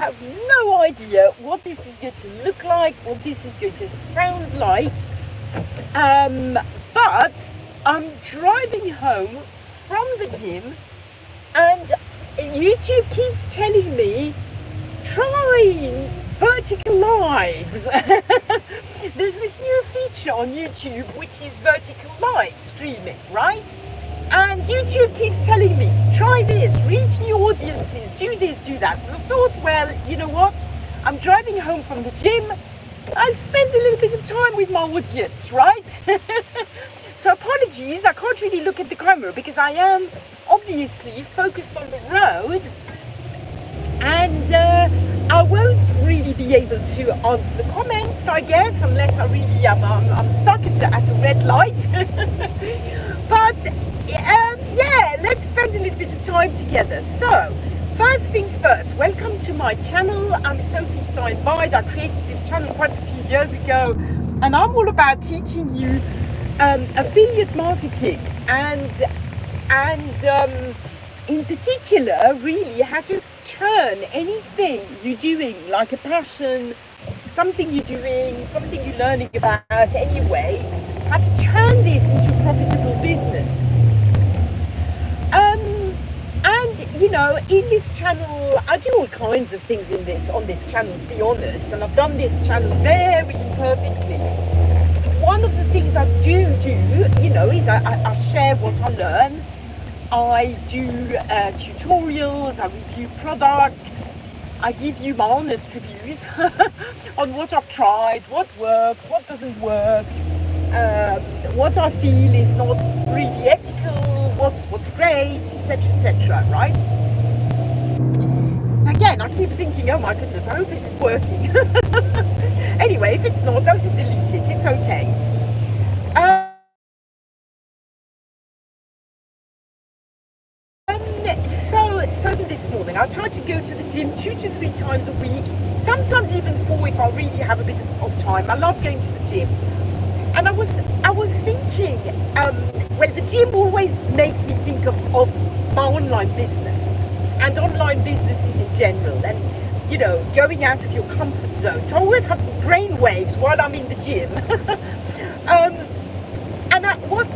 have no idea what this is going to look like, what this is going to sound like. But I'm driving home from the gym and YouTube keeps telling me, try vertical lives. There's this new feature on YouTube which is vertical live streaming, right? And YouTube keeps telling me, try this, reach new audiences, do this, do that. So I thought, well, you know what? I'm driving home from the gym. I'll spend a little bit of time with my audience, right? So apologies, I can't really look at the camera because I am obviously focused on the road. And I won't really be able to answer the comments, I guess, unless I really am I'm stuck at a red light. But yeah, let's spend a little bit of time together. So, first things first, welcome to my channel. I'm Sophie 𝐸𝐸. I created this channel quite a few years ago, and I'm all about teaching you affiliate marketing and in particular, really how to turn anything you're doing, like a passion, something you're doing, something you're learning about anyway, how to turn this into a profitable business. And you know, in this channel, I do all kinds of things on this channel, to be honest, and I've done this channel very imperfectly. One of the things I do, you know, is I share what I learn. I do tutorials, I review products, I give you my honest reviews on what I've tried, what works, what doesn't work, what I feel is not really ethical, what's great, etc., right? Again, I keep thinking, oh my goodness, I hope this is working. Anyway, if it's not, I'll just delete it, it's okay. So this morning, I try to go to the gym 2 to 3 times a week, sometimes even 4 if I really have a bit of time. I love going to the gym. And I was thinking, well, the gym always makes me think of my online business and online businesses in general, and you know, going out of your comfort zone. So I always have brain waves while I'm in the gym.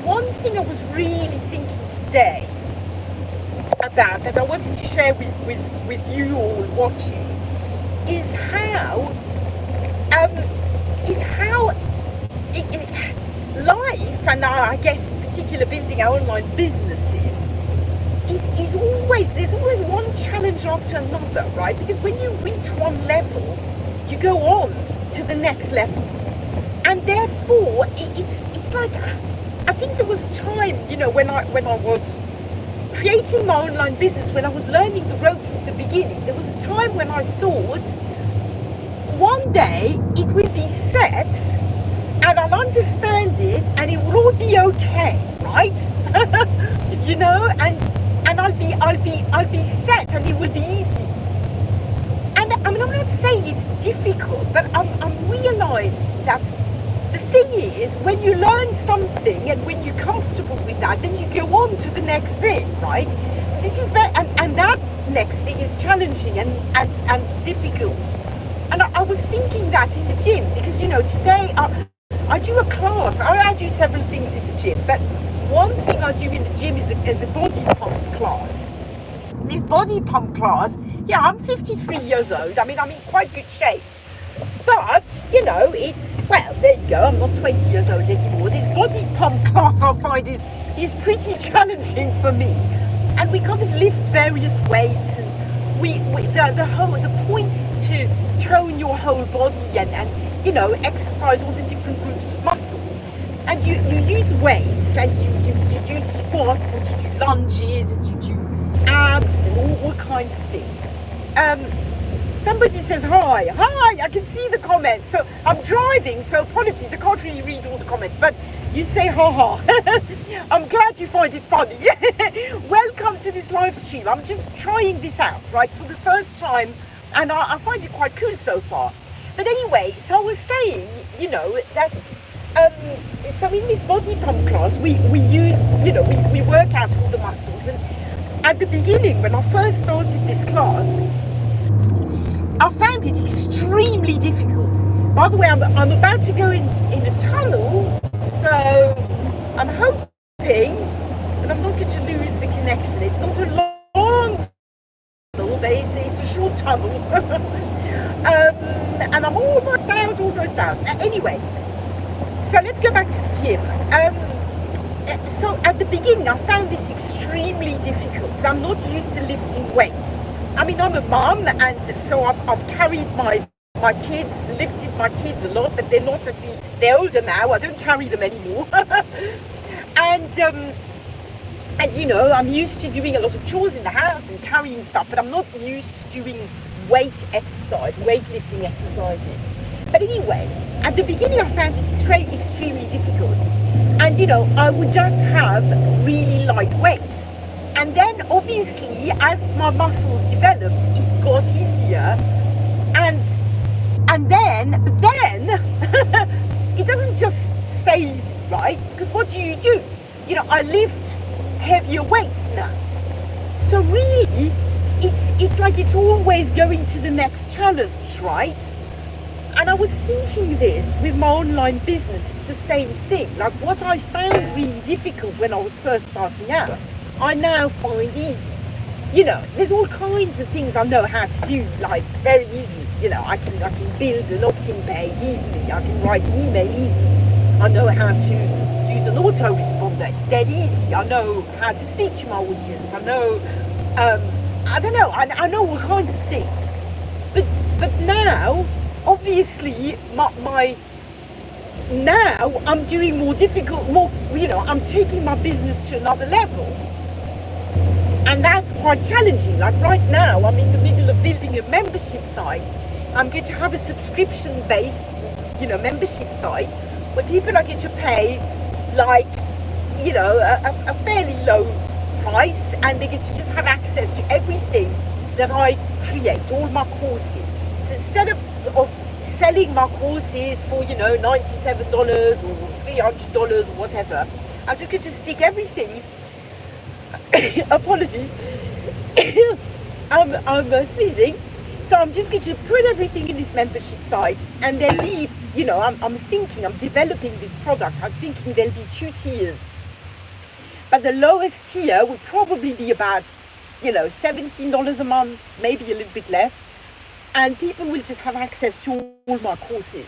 One thing I was really thinking today about that I wanted to share with you all watching is how life, and I guess in particular building our online businesses, is always, there's always one challenge after another, right? Because when you reach one level, you go on to the next level, and therefore it's like, I think there was a time, you know, when I was creating my online business, when I was learning the ropes at the beginning, there was a time when I thought one day it will be set and I'll understand it and it will all be okay, right? You know, and I'll be set and it will be easy. And I mean, I'm not saying it's difficult, but I'm realizing that the thing is, when you learn something and when you're comfortable with that, then you go on to the next thing, right? This is very, and that next thing is challenging and difficult. And I was thinking that in the gym, because, you know, today I do a class. I do several things in the gym, but one thing I do in the gym is a body pump class. This body pump class, yeah, I'm 53 years old. I mean, I'm in quite good shape. But, you know, it's, well, there you go, I'm not 20 years old anymore. This body pump class I find is pretty challenging for me. And we kind of lift various weights, and the point is to tone your whole body and you know, exercise all the different groups of muscles. And you use weights, and you do squats, and you do lunges, and you do abs, and all kinds of things. Somebody says hi, I can see the comments. So I'm driving, so apologies, I can't really read all the comments, but you say ha. I'm glad you find it funny. Welcome to this live stream. I'm just trying this out, right, for the first time, and I find it quite cool so far. But anyway, so I was saying, you know, that so in this body pump class, we use, you know, we work out all the muscles. And at the beginning, when I first started this class, I found it extremely difficult. By the way, I'm about to go in a tunnel, so I'm hoping that I'm not going to lose the connection. It's not a long tunnel, but it's a short tunnel. And I'm almost out. Anyway, so let's go back to the gym. So at the beginning, I found this extremely difficult. So I'm not used to lifting weights. I mean, I'm a mum, and so I've carried my kids, lifted my kids a lot, but they're not they're older now. I don't carry them anymore. And you know, I'm used to doing a lot of chores in the house and carrying stuff, but I'm not used to doing weightlifting exercises. But anyway, at the beginning I found it extremely difficult. And you know, I would just have really light weights. And then obviously, as my muscles developed, it got easier. And then it doesn't just stay easy, right? Because what do? You know, I lift heavier weights now. So really, it's like it's always going to the next challenge, right? And I was thinking this with my online business, it's the same thing. Like what I found really difficult when I was first starting out, I now find easy. You know, there's all kinds of things I know how to do, like very easily. You know, I can build an opt-in page easily. I can write an email easily. I know how to use an autoresponder. It's dead easy. I know how to speak to my audience. I know, I don't know. I know all kinds of things. But now, obviously, now I'm doing more difficult, you know, I'm taking my business to another level. And that's quite challenging. Like right now, I'm in the middle of building a membership site. I'm going to have a subscription-based, you know, membership site where people are going to pay, like, you know, a fairly low price, and they get to just have access to everything that I create, all my courses. So instead of selling my courses for, you know, $97 or $300 or whatever, I'm just going to stick everything. Apologies. I'm sneezing. So I'm just going to put everything in this membership site, and then you know, I'm developing this product. I'm thinking there'll be 2 tiers. But the lowest tier would probably be about, you know, $17 a month, maybe a little bit less. And people will just have access to all my courses.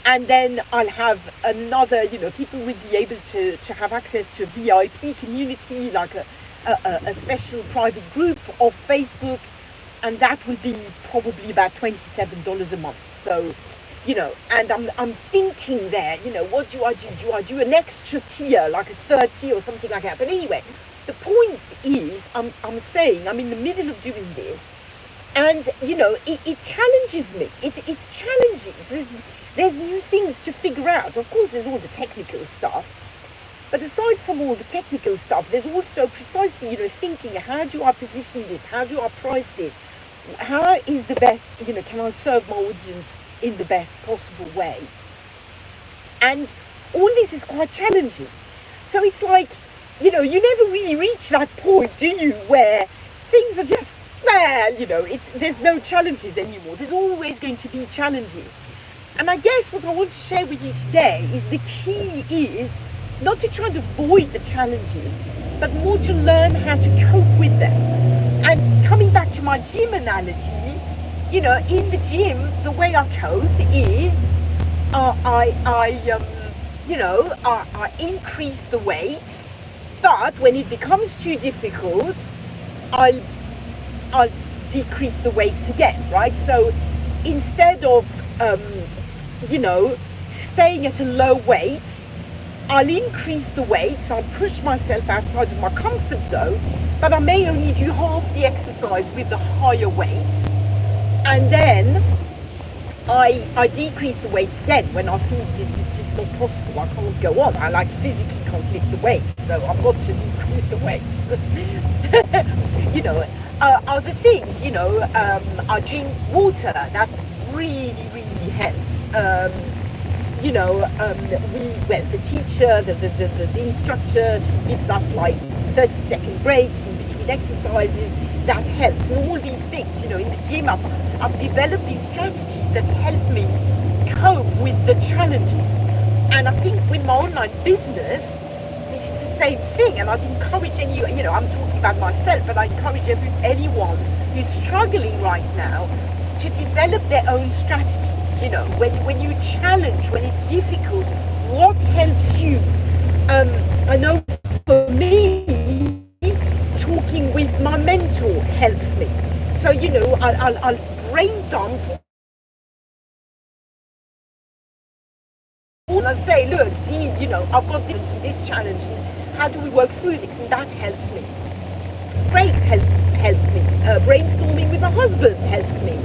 And then I'll have another, you know, people will be able to have access to a VIP community, like a special private group of Facebook. And that will be probably about $27 a month. So, you know, and I'm thinking there, you know, what do I do? Do I do an extra tier, like a third tier or something like that? But anyway, the point is, I'm saying I'm in the middle of doing this. And, you know, it challenges me. It's challenging. So there's new things to figure out. Of course, there's all the technical stuff. But aside from all the technical stuff, there's also precisely, you know, thinking, how do I position this? How do I price this? How is the best, you know, can I serve my audience in the best possible way? And all this is quite challenging. So it's like, you know, you never really reach that point, do you, where things are just, well, you know, there's no challenges anymore. There's always going to be challenges. And I guess what I want to share with you today is the key is not to try to avoid the challenges, but more to learn how to cope with them. And coming back to my gym analogy, you know, in the gym, the way I cope is I increase the weights, but when it becomes too difficult, I'll decrease the weights again, right? So instead of, you know, staying at a low weight, I'll increase the weights, I'll push myself outside of my comfort zone, but I may only do half the exercise with the higher weight. And then I decrease the weights again when I feel this is just not possible. I can't go on. I physically can't lift the weights, so I've got to decrease the weights. You know, other things, you know, I drink water. That really, really helps. You know, the teacher, the instructor, she gives us like 30-second breaks in between exercises. that helps, and all these things, in the gym, I've developed these strategies that help me cope with the challenges. And I think with my online business, this is the same thing. And I'd encourage I'm talking about myself, but I encourage anyone who's struggling right now to develop their own strategies. When you challenge, when it's difficult, what helps you? I know for me, talking with my mentor helps me. So, I'll brain dump. And I say, look, Dean, I've got this challenge, and how do we work through this? And that helps me. Breaks helps me. Brainstorming with my husband helps me.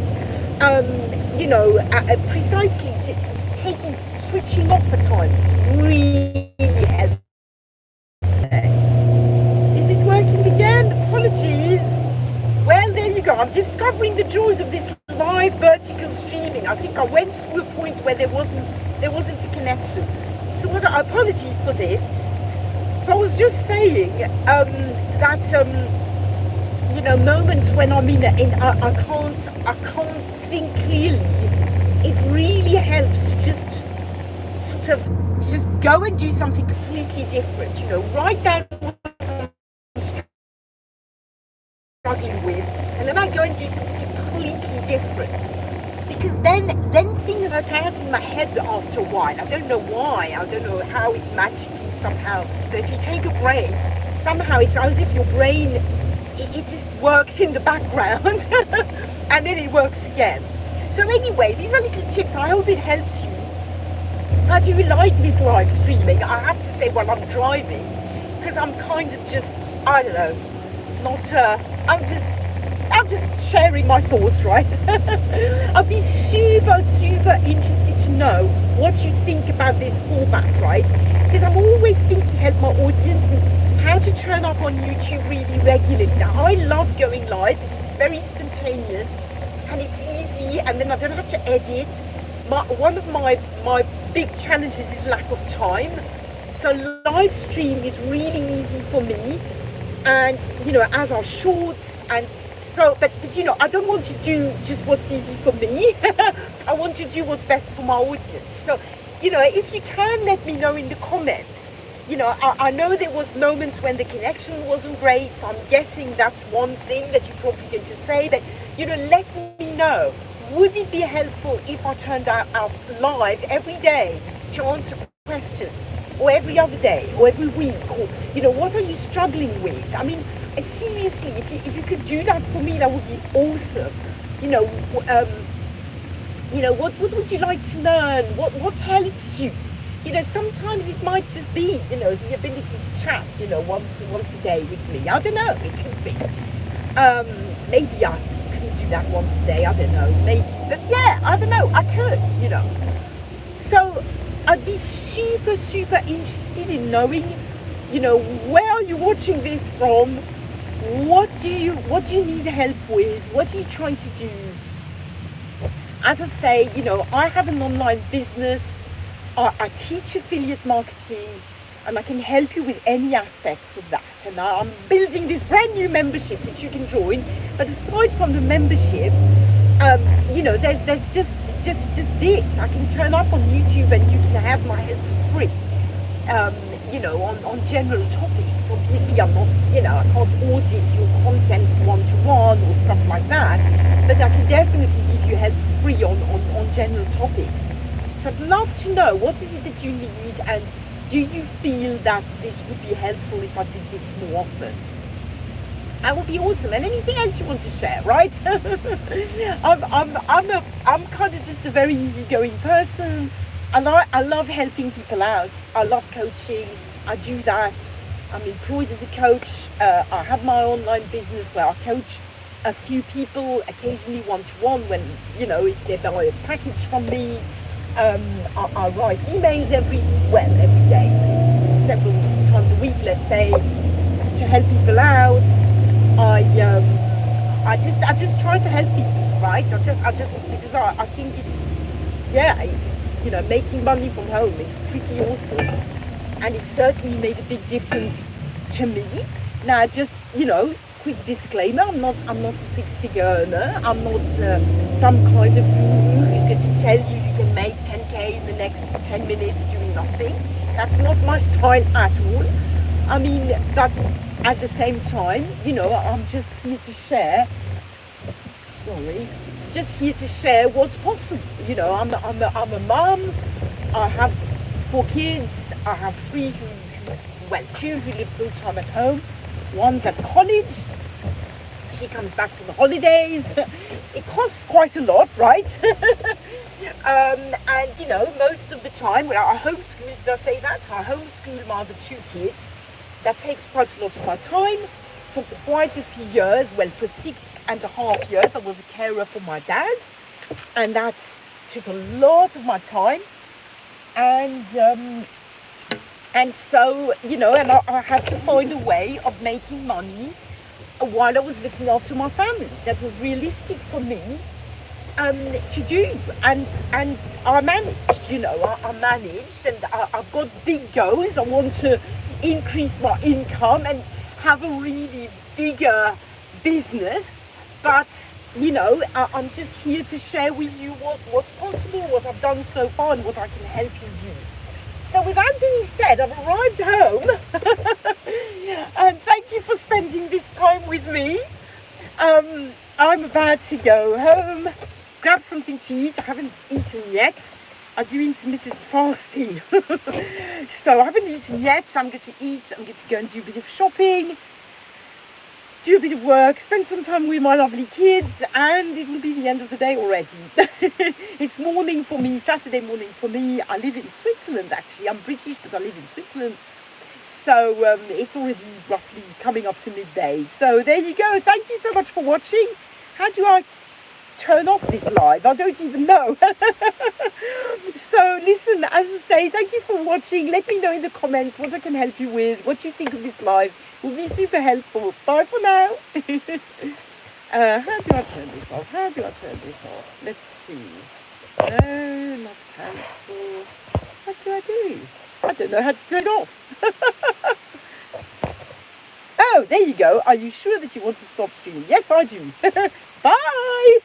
Precisely switching off at times really helps me. Is it working again? Apologies. Well, there you go. I'm discovering the joys of this live vertical streaming. I think I went through a point where there wasn't a connection. So apologies for this. So I was just saying that moments when I'm I can't think clearly. It really helps to just go and do something completely different. Write down what I'm struggling with, and then I go and do something completely different. Because then things work out in my head after a while. I don't know why. I don't know how it magically somehow. But if you take a break, somehow it's as if your brain, it just works in the background, and then it works again. So anyway, these are little tips. I hope it helps you. How do you like this live streaming? I have to say, while I'm driving, because I'm kind of just, I don't know, I'm just sharing my thoughts, right? I'd be super interested to know what you think about this format, right? Because I'm always thinking to help my audience and how to turn up on YouTube really regularly. Now, I love going live because it's very spontaneous and it's easy, and then I don't have to edit. One of my big challenges is lack of time. So live stream is really easy for me, and as are shorts. And so, but I don't want to do just what's easy for me. I want to do what's best for my audience. So, if you can let me know in the comments. I know there was moments when the connection wasn't great, so I'm guessing that's one thing that you're probably going to say. But, let me know. Would it be helpful if I turned out live every day to answer questions, or every other day, or every week, or what are you struggling with? I mean, seriously, if you could do that for me, that would be awesome. What would you like to learn? What helps you? Sometimes it might just be the ability to chat once a day with me. I don't know, it could be. Maybe I couldn't do that once a day, I don't know, maybe, but yeah, I don't know, I could. So I'd be super interested in knowing, where are you watching this from? What do you need help with? What are you trying to do? As I say, I have an online business. I teach affiliate marketing, and I can help you with any aspects of that. And I'm building this brand new membership which you can join. But aside from the membership, there's just this. I can turn up on YouTube and you can have my help for free. On general topics. Obviously, I'm not, I can't audit your content one-to-one or stuff like that, but I can definitely give you help for free on general topics. So I'd love to know, what is it that you need, and do you feel that this would be helpful if I did this more often? That would be awesome. And anything else you want to share, right? I'm kind of just a very easygoing person. I love helping people out. I love coaching. I do that. I'm employed as a coach. I have my online business where I coach a few people, occasionally one-to-one, when, if they buy a package from me. I write emails every day, several times a week, let's say, to help people out. I just try to help people, right? Because I think it's making money from home is pretty awesome, and it's certainly made a big difference to me. Now, just quick disclaimer, I'm not a six-figure earner. I'm not some kind of guru who's going to tell you can make 10k in the next 10 minutes doing nothing. That's not my style at all. I mean, that's at the same time, you know, I'm just here to share. Just here to share what's possible. You know, I'm a mom. I have 4 kids. I have 3 2 who live full time at home. One's at college. She comes back from the holidays. It costs quite a lot, right? And you know, most of the time, well, I homeschool, did I say that? I homeschool my other 2 kids. That takes quite a lot of my time. For quite a few years, well, for 6.5 years, I was a carer for my dad. And that took a lot of my time. And so, you know, and I had to find a way of making money while I was looking after my family. That was realistic for me to do. And I managed, you know, I managed, and I've got big goals. I want to increase my income and have a really bigger business. But, you know, I'm just here to share with you what's possible, what I've done so far, and what I can help you do. So with that being said, I've arrived home. And thank you for spending this time with me. I'm about to go home, grab something to eat. I haven't eaten yet. I do intermittent fasting. So I haven't eaten yet. I'm going to eat. I'm going to go and do a bit of shopping, do a bit of work, spend some time with my lovely kids, and it will be the end of the day already. It's morning for me, Saturday morning for me. I live in Switzerland, actually. I'm British, but I live in Switzerland. So it's already roughly coming up to midday. So there you go. Thank you so much for watching. How do I turn off this live? I don't even know. So listen, as I say, thank you for watching. Let me know in the comments what I can help you with, what you think of this live. It will be super helpful. Bye for now. How do I turn this off? How do I turn this off? Let's see. No, not cancel. What do I do? I don't know how to turn it off. Oh, there you go. Are you sure that you want to stop streaming? Yes, I do. Bye.